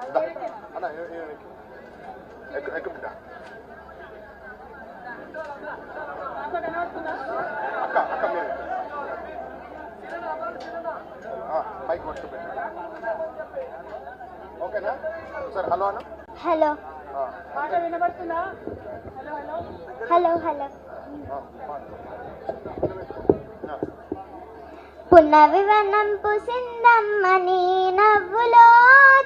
అన్న ఎక్కు బిడ్డ అక్క అక్క మీరు మైక్ పట్టుకు ఓకేనా సార్ హలో అన్న హలో పాట వినబడుతుందా? హలో హలో పునవివనం పుసిందమ్మని నవ్వులో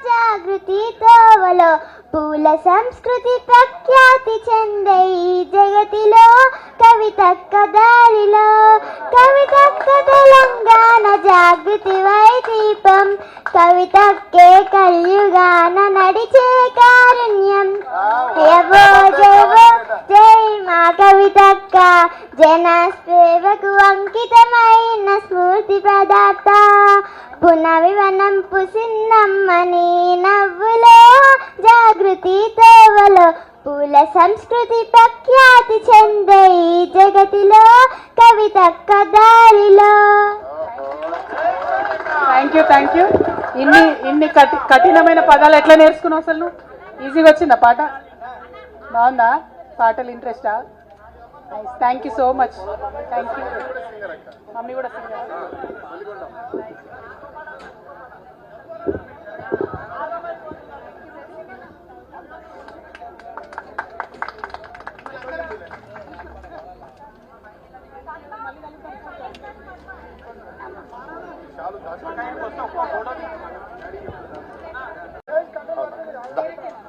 జాగృతి తోవలో పూల సంస్కృతి ప్రఖ్యాతి చెందే ఈ జగతిలో కవితక్క దారిలో కవితక్క తెలంగాణ జాగృతి వైదీపం కవితక్కే కలియుగాన నడిచే కారుణ్యం జయవో జయవో జై మా కవితక్క జన సేవకు అంకితమైన స్ఫూర్తి ప్రదాత పునవివనం పుసిందమ్మని నవ్వులో జాగృతి తోవలో పూల సంస్కృతి ప్రఖ్యాతి చెందే ఈ జగతిలో కవితక్క దారిలో. Thank you. ఇన్ని కఠినమైన పదాలు ఎట్లా నేర్చుకున్నావు అసలు నువ్వు? ఈజీగా వచ్చిందా పాట? బాగుందా? పాటలు ఇంట్రెస్టా? Thank you so much. Thank you. Mummy కూడా సింగర్.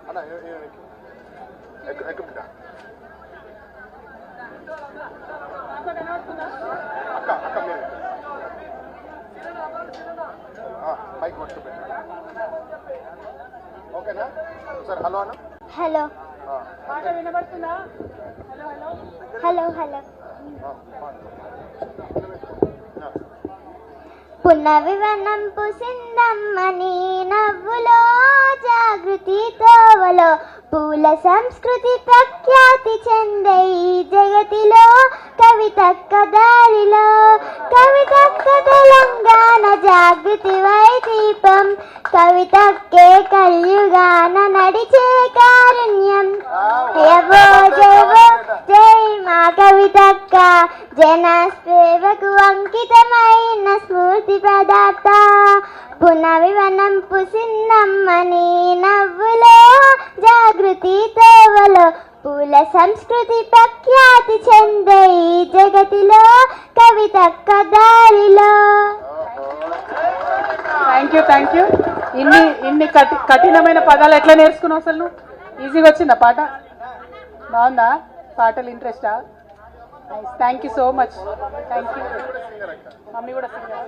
అన్న ఎక్కు బిడ్డ అక్క అక్క మీరు మైక్ పట్టుకు ఓకేనా సార్ హలో అన్న హలో పాట వినబడుతుందా? హలో హలో పునవివనం పుసిందమ్మని నవ్వులో జాగృతి తోవలో పూల సంస్కృతి ప్రఖ్యాతి చెందే ఈ జగతిలో కవితక్క దారిలో కవితక్క తెలంగాణ జాగృతి వైదీపం కవితక్కే కలియుగాన నడిచే కారుణ్యం జయవో జయవో జై మా కవితక్క జన సేవకు అంకితమైన స్ఫూర్తి ప్రదాత పునవివనం పుసిందమ్మని నవ్వులో జాగృతి తోవలో పూల సంస్కృతి ప్రఖ్యాతి చెందే ఈ జగతిలో కవితక్క దారిలో. Thank you. ఇన్ని కఠినమైన పదాలు ఎట్లా నేర్చుకున్నావు అసలు నువ్వు? ఈజీగా వచ్చిందా పాట? బాగుందా? పాటలు ఇంట్రెస్టా? Thank you so much. Thank you. Mummy కూడా సింగర్.